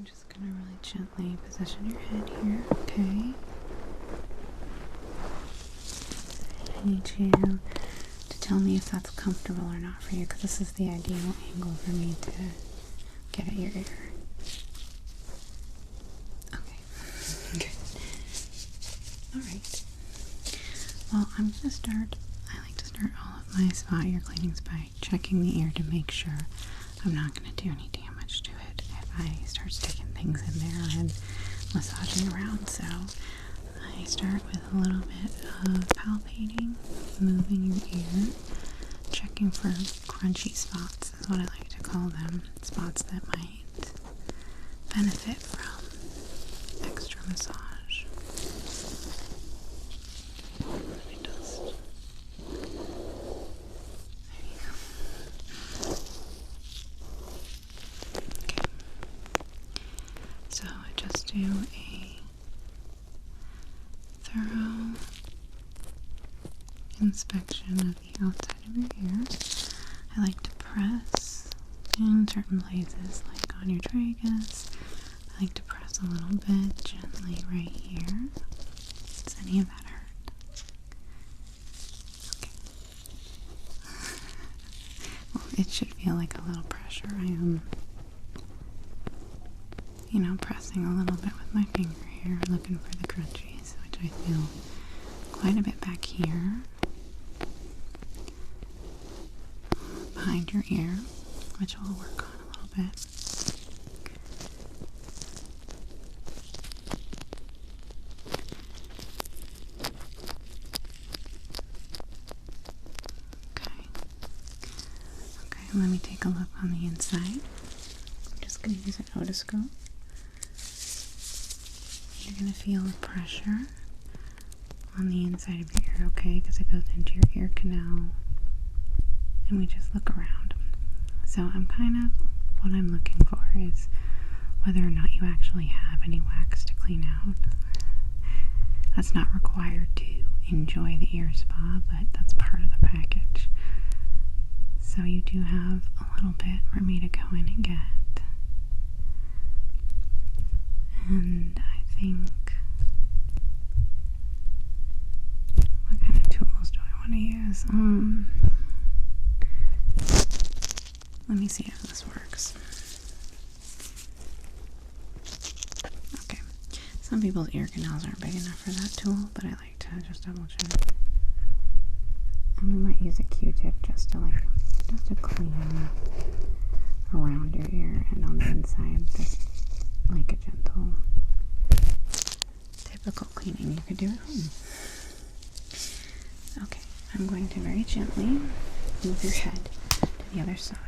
just going to really gently position your head here, okay? I need you to tell me if that's comfortable or not for you, because this is the ideal angle for me to get at your ear. Okay. Good. Alright. Well, I'm going to start, I like to start all of my spot ear cleanings by checking the ear to make sure I'm not going to do any damage to it if I start sticking things in there and massaging around. So I start with a little bit of palpating, moving your ear, checking for crunchy spots is what I like to call them, spots that might benefit from extra massage. Let me dust. There you go. Okay. So I just do a thorough inspection of the outside of your ear. I like to press in certain places, like on your tragus. I like to press a little bit gently right here. Does any of that hurt? Okay. Well, it should feel like a little pressure. I am, pressing a little bit with my finger here, looking for the crunchies, which I feel quite a bit back here behind your ear, which we'll work on a little bit. Okay, let me take a look on the inside. I'm just going to use an otoscope. You're going to feel the pressure on the inside of your ear, okay? Because it goes into your ear canal. And we just look around. So what I'm looking for is whether or not you actually have any wax to clean out. That's not required to enjoy the ear spa, but that's part of the package. So you do have a little bit for me to go in and get. And I think, what kind of tools do I want to use? Let me see if this works. Okay. Some people's ear canals aren't big enough for that tool, but I like to just double check. And we might use a Q-tip just to clean around your ear and on the inside, just like a gentle, typical cleaning you could do at home. Okay, I'm going to very gently move your head to the other side.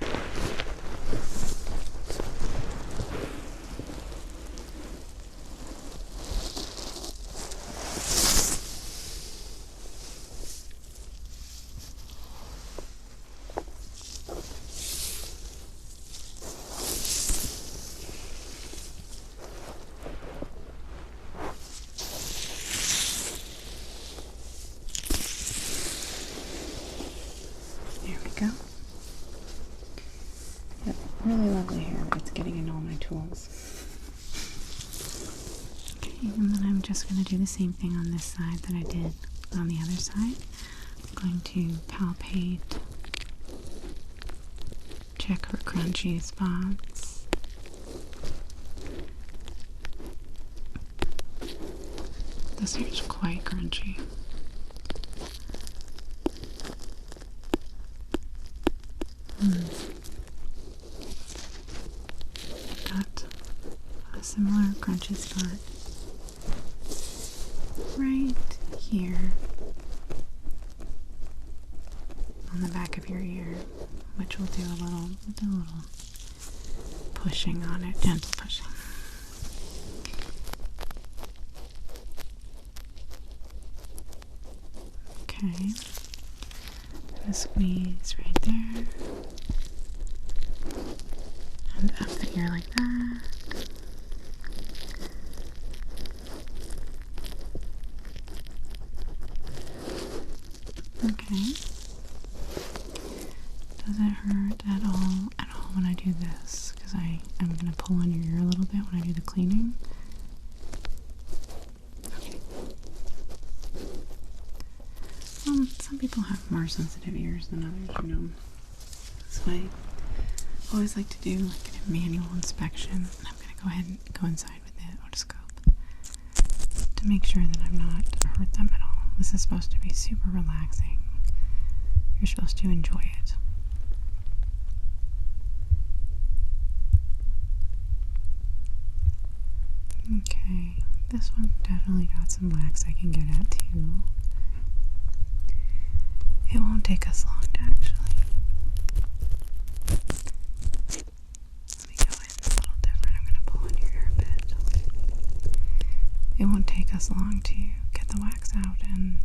Really lovely hair, but it's getting in all my tools. Okay, and then I'm just going to do the same thing on this side that I did on the other side. I'm going to palpate, check for crunchy spots. This hair's quite crunchy. Got a similar crunchy spot right here on the back of your ear, which will do a little pushing on it, gentle pushing. Okay, a squeeze right there. And up the ear like that. Okay. Does it hurt at all when I do this? Because I am going to pull on your ear a little bit when I do the cleaning. Okay. Some people have more sensitive ears than others, you know. That's why I always like to do like a manual inspection. And I'm going to go ahead and go inside with the otoscope to make sure that I'm not hurt them at all. This is supposed to be super relaxing. You're supposed to enjoy it. Okay, this one definitely got some wax I can get at too. It won't take us long to actually. Let me go in a little different. I'm going to pull on your hair a bit. It won't take us long to get the wax out and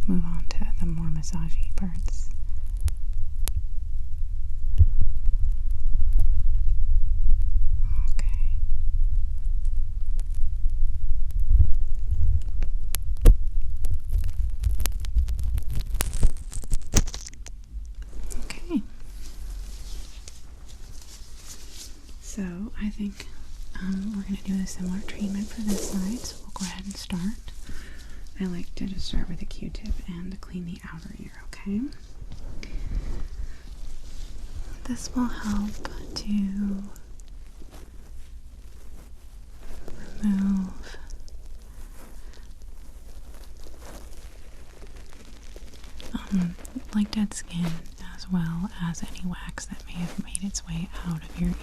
move on to the more massagey parts. Okay. So I think we're going to do a similar treatment for this side, so we'll go ahead and start. I like to just start with a Q-tip and clean the outer ear, okay? This will help to remove like dead skin, as well as any wax that may have made its way out of your ear.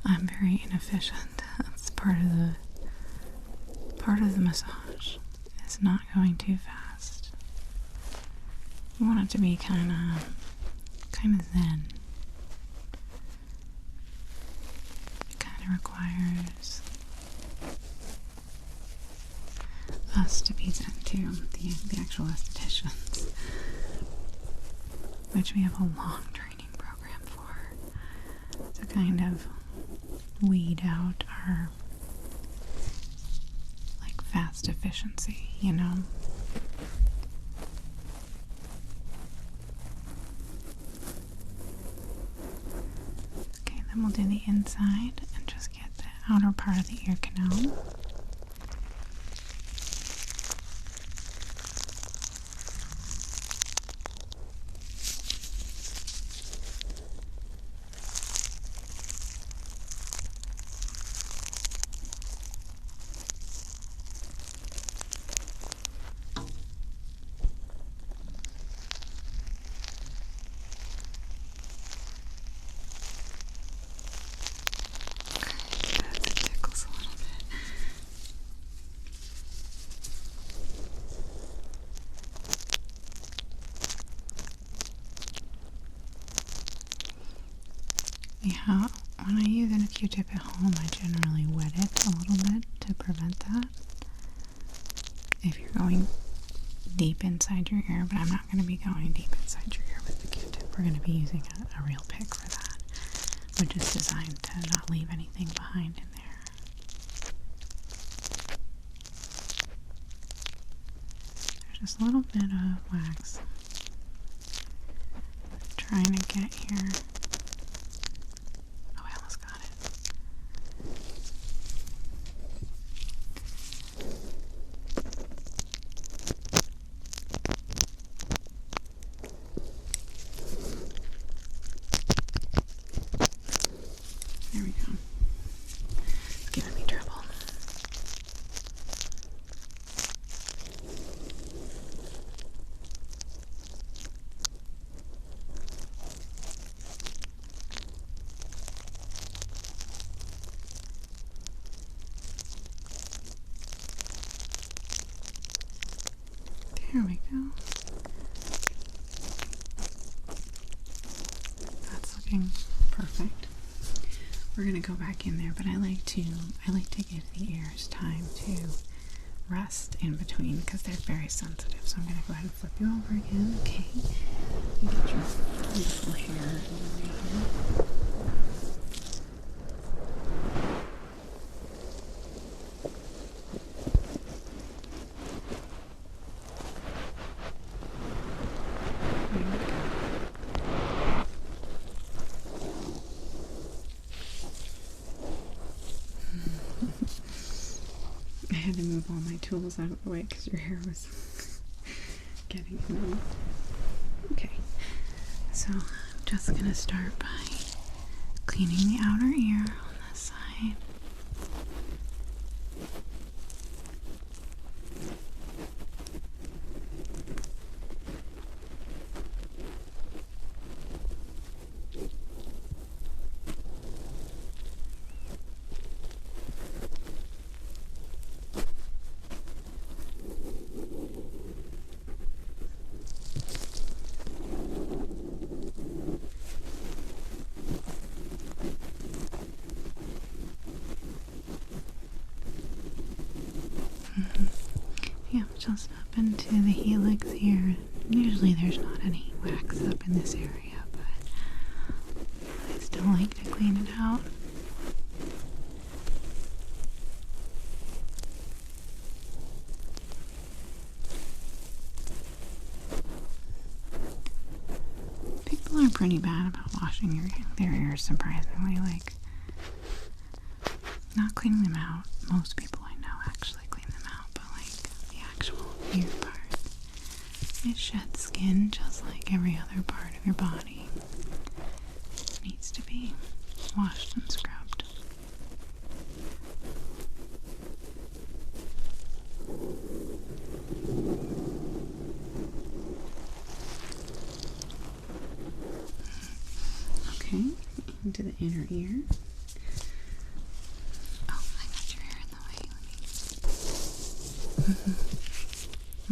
I'm very inefficient. That's part of the massage. It's not going too fast. You want it to be kind of zen. It kind of requires us to be zen too, the actual estheticians, which we have a long training program for, to kind of weed out our like fast efficiency, you know. Okay, then we'll do the inside and just get the outer part of the ear canal. Yeah, when I use a Q-tip at home, I generally wet it a little bit to prevent that. If you're going deep inside your ear, but I'm not going to be going deep inside your ear with the Q-tip. We're going to be using a real pick for that, which is designed to not leave anything behind in there. There's just a little bit of wax trying to get here. There we go. It's giving me trouble. There we go. That's looking perfect. We're gonna go back in there, but I like to give the ears time to rest in between because they're very sensitive. So I'm going to go ahead and flip you over again. Okay. You get your beautiful hair over here. I had to move all my tools out of the way because your hair was getting in them. Okay, so I'm just going to start by cleaning the outer ear on this side. Yeah, just up into the helix here. Usually there's not any wax up in this area, but I still like to clean it out. People are pretty bad about washing their ears, surprisingly. Like, not cleaning them out. Most people I know actually clean them out, but like the actual ear part, it sheds skin just like every other part of your body. It needs to be washed and scrubbed. Okay, into the inner ear.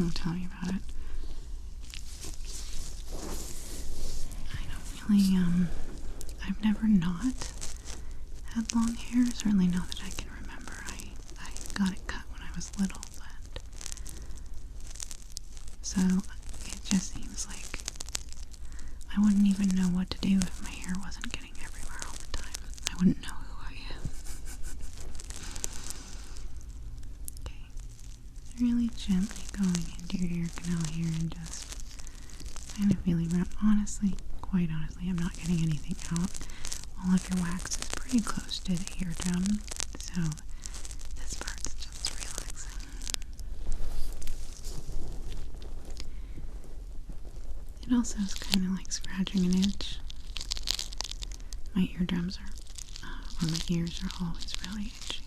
I'll tell you about it. I don't really, I've never not had long hair, certainly not that I can remember. I got it cut when I was little, but so it just seems like I wouldn't even know what to do if my hair wasn't getting everywhere all the time. I wouldn't know who I am. Really gently going into your ear canal here and just kind of feeling around. Honestly, quite honestly, I'm not getting anything out. All of your wax is pretty close to the eardrum, so this part's just relaxing. It also is kind of like scratching an itch. My eardrums are, or my ears are always really itchy.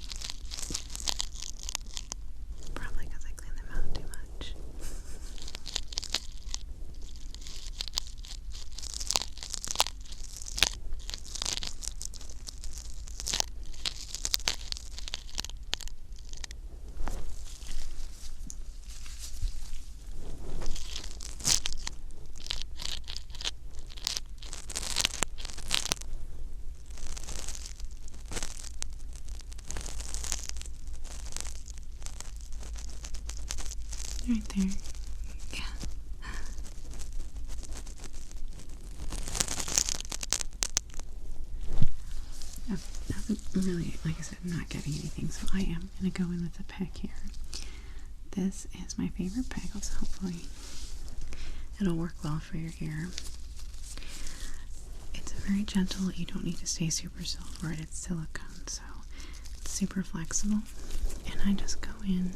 Right there. Yeah. Really, like I said, I'm not getting anything, so I am going to go in with a pick here. This is my favorite pick, so hopefully it'll work well for your ear. It's very gentle. You don't need to stay super still for it. It's silicone, so it's super flexible. And I just go in.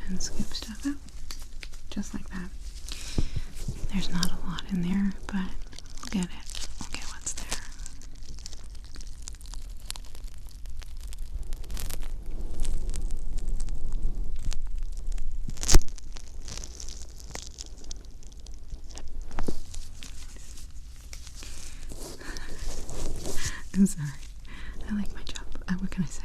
And scoop stuff out, just like that. There's not a lot in there, but we'll get it. We'll get what's there. I'm sorry. I like my job. can I say?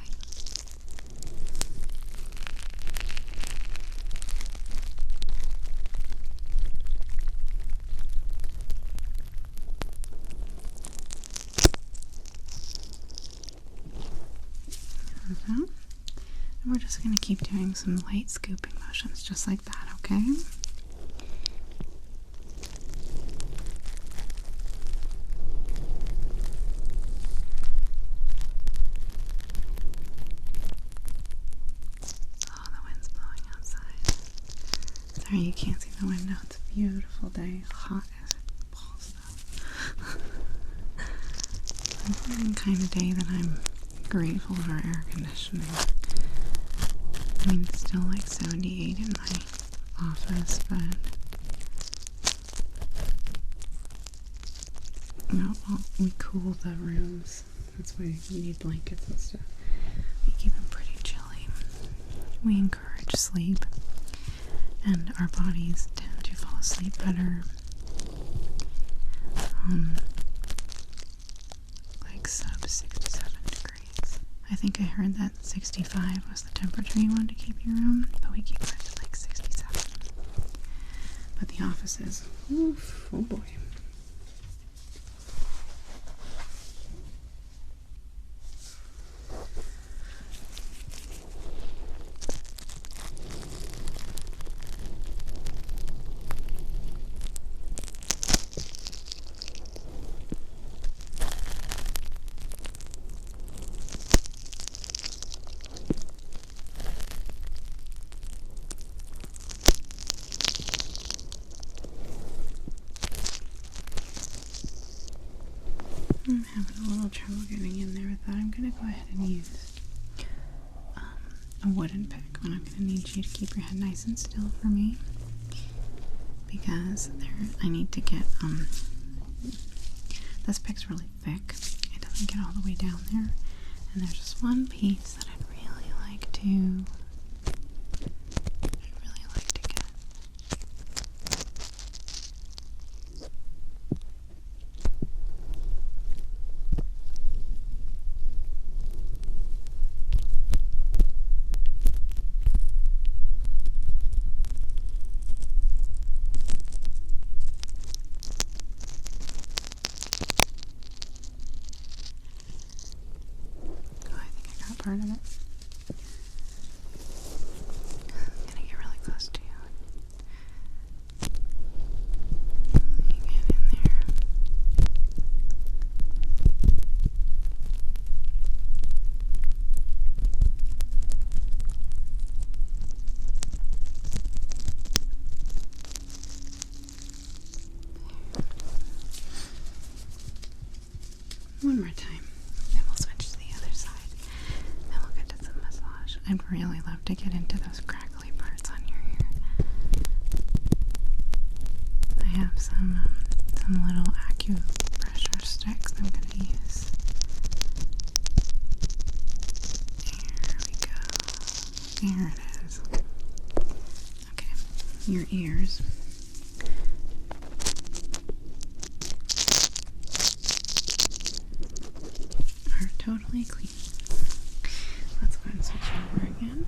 And we're just going to keep doing some light scooping motions just like that, okay? Oh, the wind's blowing outside. Sorry, you can't see the window. It's a beautiful day. Hot as balls, though. It's the kind of day that I'm grateful for air conditioning. I mean, it's still like 78 in my office, but no, well, we cool the rooms. That's why we need blankets and stuff. We keep them pretty chilly. We encourage sleep, and our bodies tend to fall asleep better. Like sub 67 degrees. I think I heard that 65 was the temperature you want to keep your room, but we keep it at like 67. But the office is, oof, oh boy. I'm having a little trouble getting in there with that. I'm going to go ahead and use a wooden pick, but I'm going to need you to keep your head nice and still for me, because I need to get, this pick's really thick. It doesn't get all the way down there, and there's just one piece that I'd really like to get. Part of it. I'm gonna get really close to you. You get in there. One more time. Then we'll switch to the other side. Then we'll get to some massage. I'd really love to get into those crackly parts on your ear. I have some little acupressure sticks I'm going to use. There we go. There it is. Okay, your ears. Are totally clean. Let's go ahead and switch over again.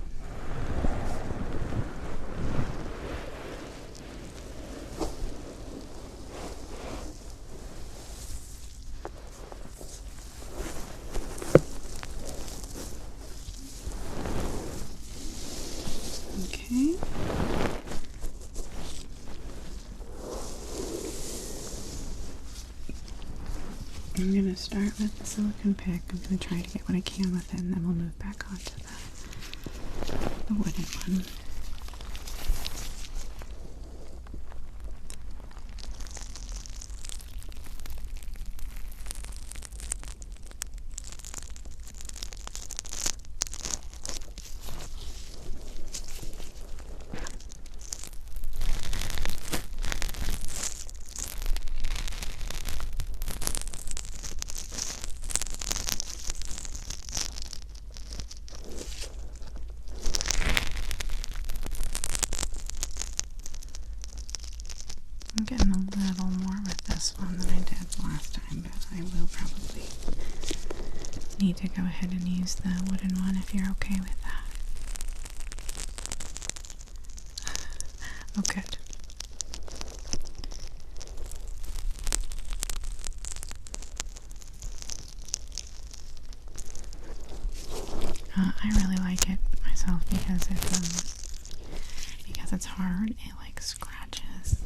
Okay. I'm going to start with the silicone pick. I'm going to try to get what I can with it, and then we'll move back onto the wooden one. I'm getting a little more with this one than I did last time, but I will probably need to go ahead and use the wooden one if you're okay with that. Oh, good. I really like it myself because it's hard. It like scratches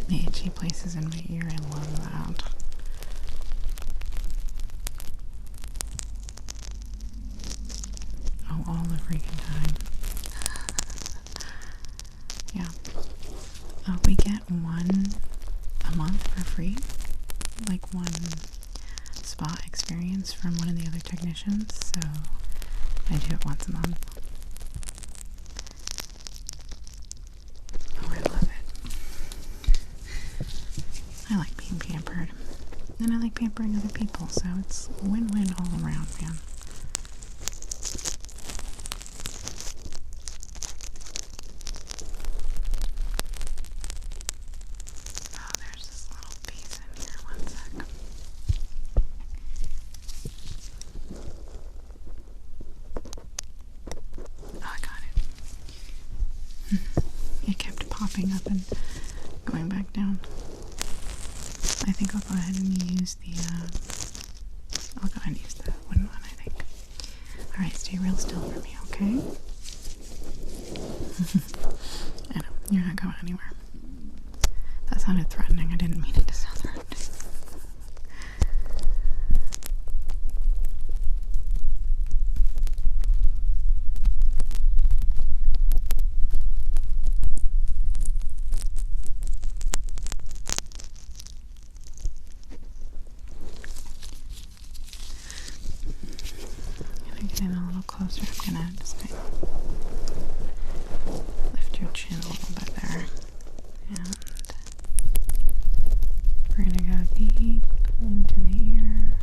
the itchy places in my ear. I love that. Oh, all the freaking time. Yeah. We get one a month for free. Like one spa experience from one of the other technicians. So I do it once a month. Oh, I love it. I like being pampered. And I like pampering other people, so it's win-win all around, man. Oh, there's this little piece in here. One sec. Oh, I got it. It kept popping up and going back down. I think I'll go ahead and use the, I'll go ahead and use the wooden one, I think. Alright, stay real still for me, okay? I know, you're not going anywhere. That sounded threatening. I didn't mean it to sound threatening. Get in a little closer. I'm gonna just lift your chin a little bit there, and we're gonna go deep into the ear.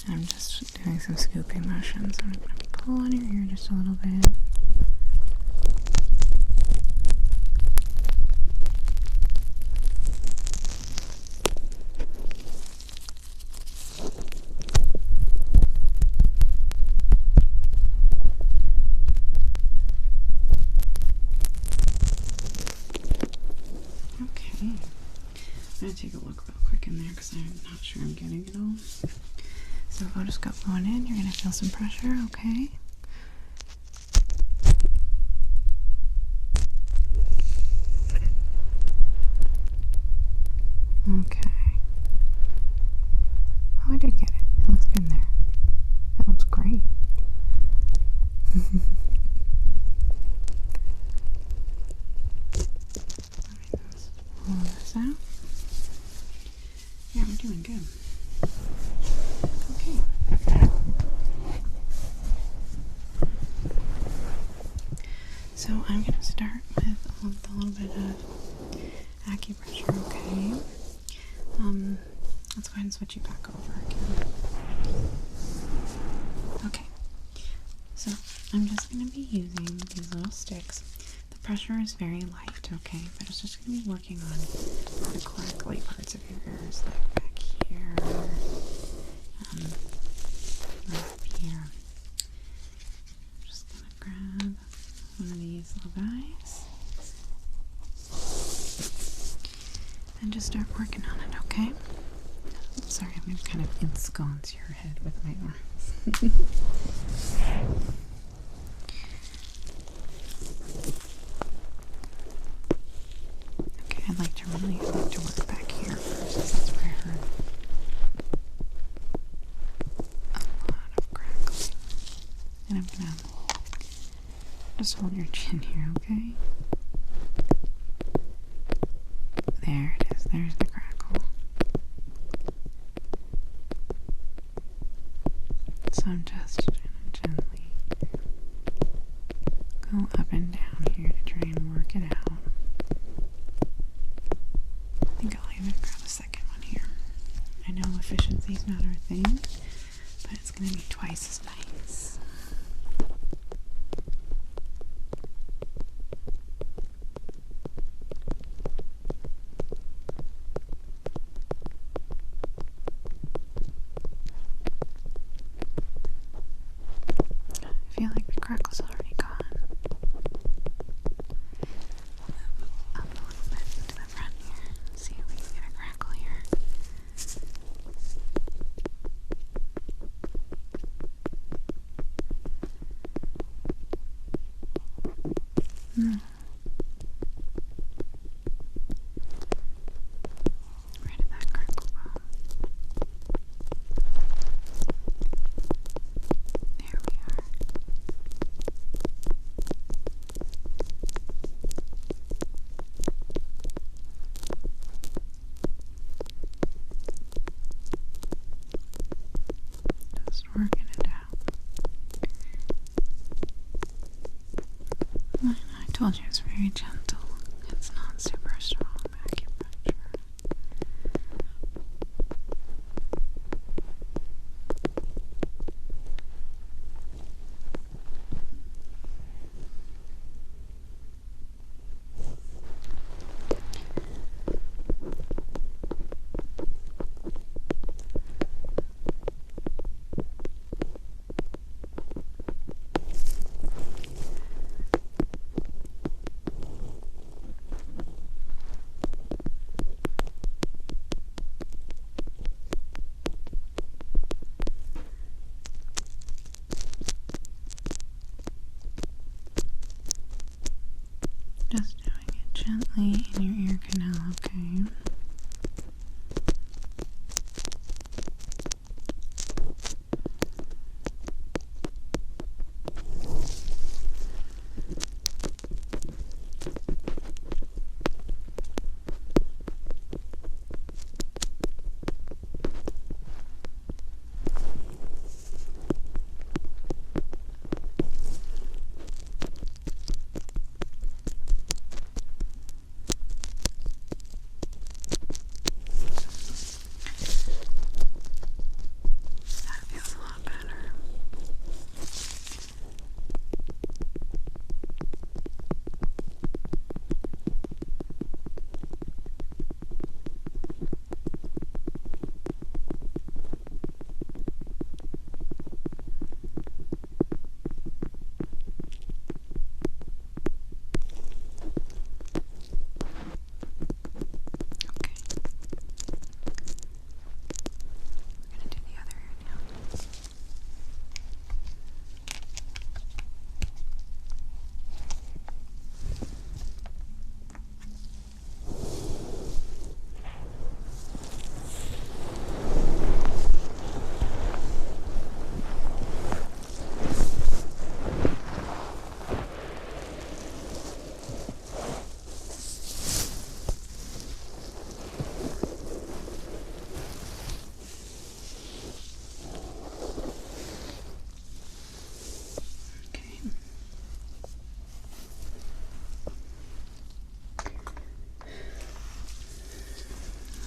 I'm just doing some scooping motions. I'm going to pull on your ear just a little bit. Okay. I'm going to take a look real quick in there because I'm not sure I'm getting it all. So otoscope going in, you're going to feel some pressure, okay? Okay. Oh, I did get it. It looks good in there. It looks great. Let me just pull this out. Yeah, we're doing good. Okay. So I'm going to start with a little bit of acupressure, okay? Let's go ahead and switch you back over again. Okay. So I'm just going to be using these little sticks. The pressure is very light, okay? But it's just going to be working on the crackly parts of your ears, like back here, right up here. I'm just going to grab one of these little guys and just start working on it, okay? Oops, sorry, I'm going to kind of ensconce your head with my arms. Okay, I'd like to work back here first. That's where I heard a lot of crackling. And I'm going to just hold your chin here, okay? There it is. There's the crackle. So I'm just going to gently go up and down here to try and work it out. I think I'll even grab a second one here. fuzzy's not our thing, but it's going to be twice as nice. I feel like the crackle's already gone. Up a little bit to the front here. See if we can get a crackle here. Where did that crackle go? There we are. Just working it out. I told you it's very gentle. It's not super strong acupressure. Just doing it gently in your ear canal, okay? That feels a lot better. Okay. We're gonna do the other ear now. Okay.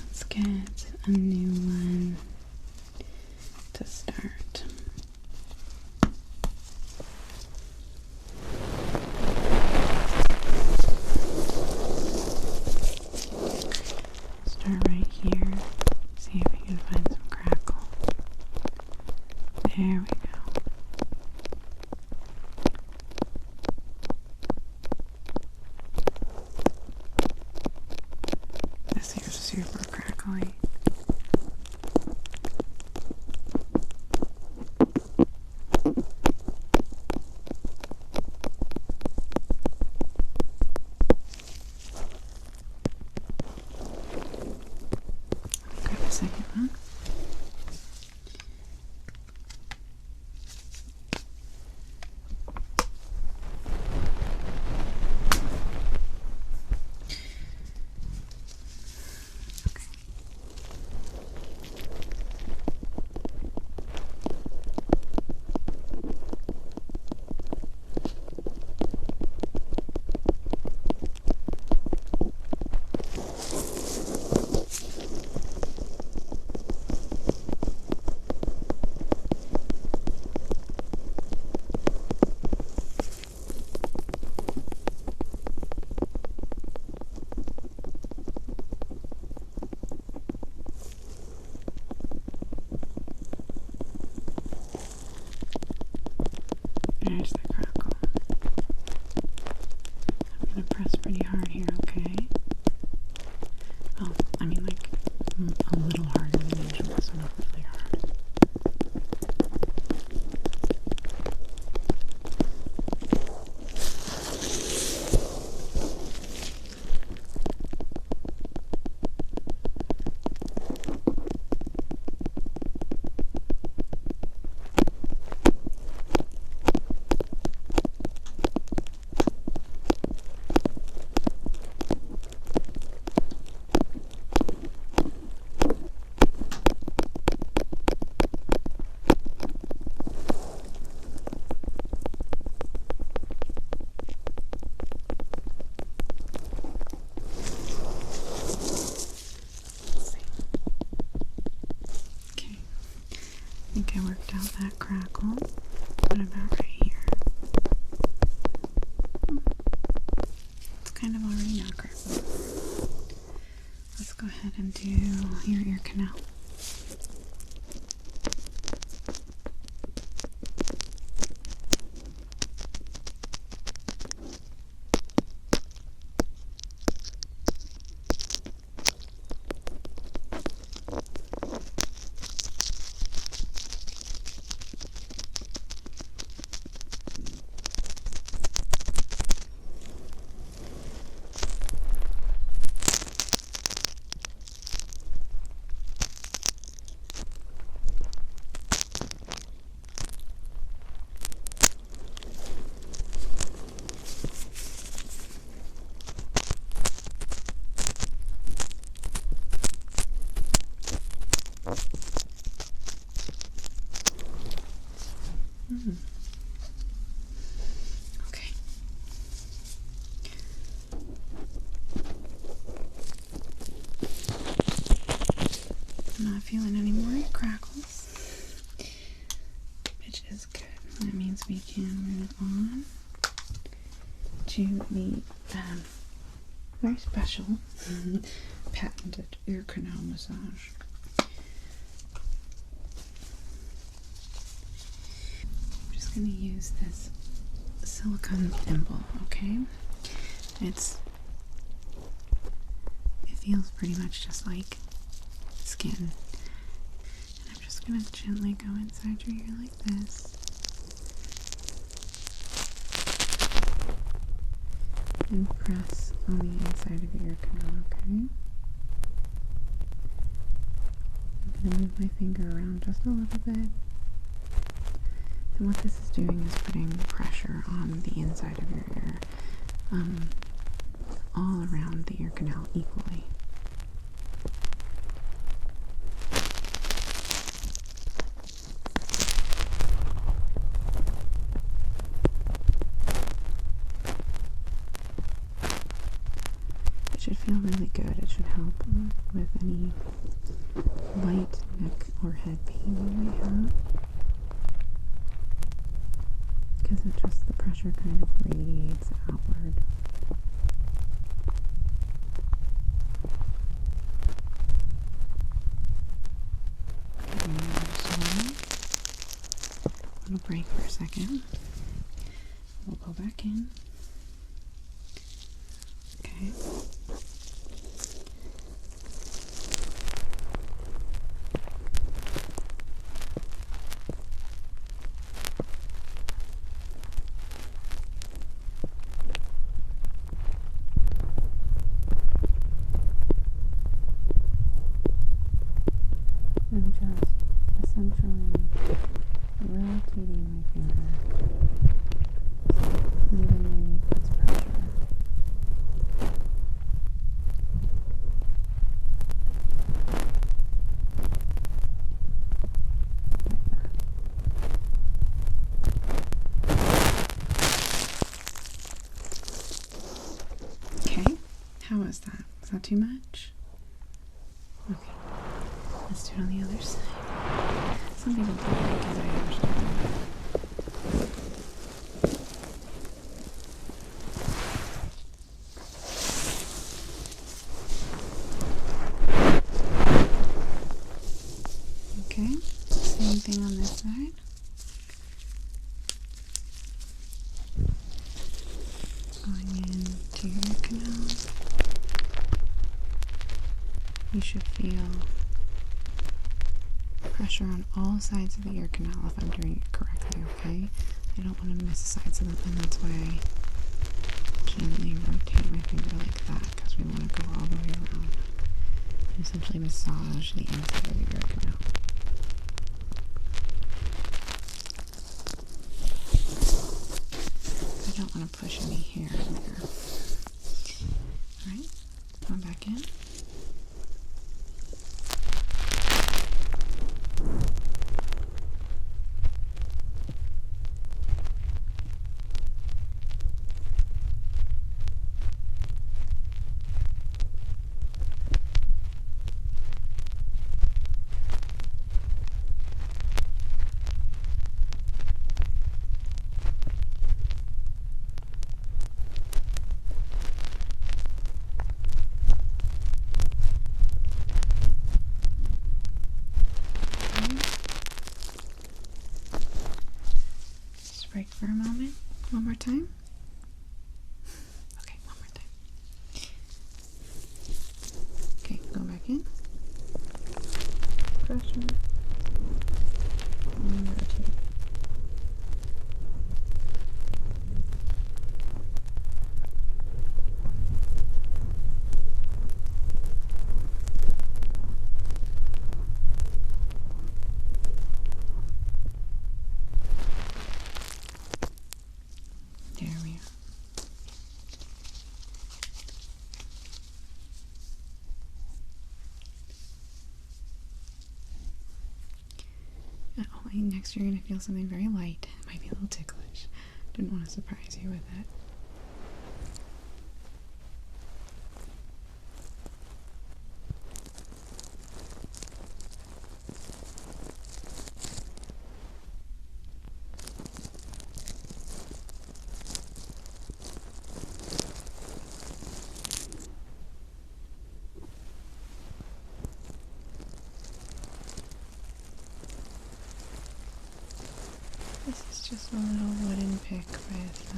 Let's get a new one to start. Start right here. See if we can find some crackle. There we go. This ear's super crackly. Grab a second one. kind of already not crackling. Let's go ahead and do your ear canal. Okay. I'm not feeling any more crackles, which is good. That means we can move on to the very special patented ear canal massage. I'm just going to use this silicone thimble, okay? It feels pretty much just like skin. And I'm just going to gently go inside your ear like this. And press on the inside of your ear canal, okay? I'm going to move my finger around just a little bit. And what this is doing is putting pressure on the inside of your ear, all around the ear canal equally. It should feel really good. It should help with any light neck or head pain you may have, because the pressure kind of radiates outward. Giving the other side. Little break for a second. We'll go back in. Okay. I'm just essentially rotating my finger evenly puts pressure. Okay, how was that? Was that too much? Okay, let's do it on the other side. Some people do it because I understand. Okay, same thing on this side. Going into your canal. You should feel pressure on all sides of the ear canal if I'm doing it correctly, okay? I don't want to miss sides of them, and that's why I gently rotate my finger like that, because we want to go all the way around and essentially massage the inside of the ear canal. I don't want to push any hair in there. Alright, going back in. think next you're going to feel something very light. It might be a little ticklish. Didn't want to surprise you with it. This is just a little wooden pick with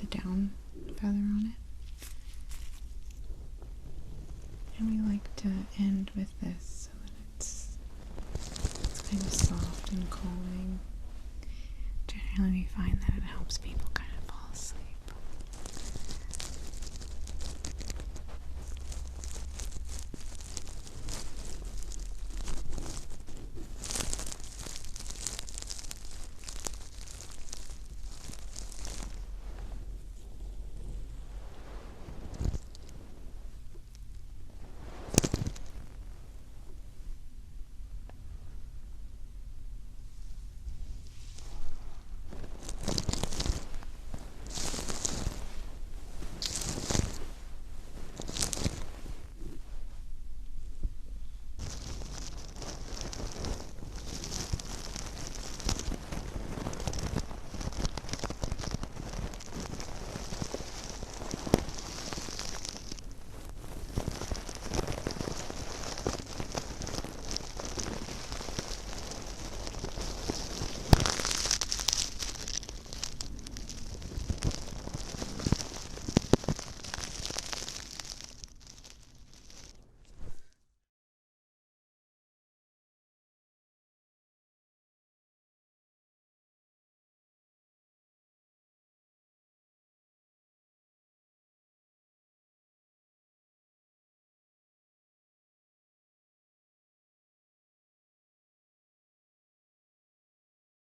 a down feather on it. And we like to end with this so that it's kind of soft and calming. Generally we find that it helps people kind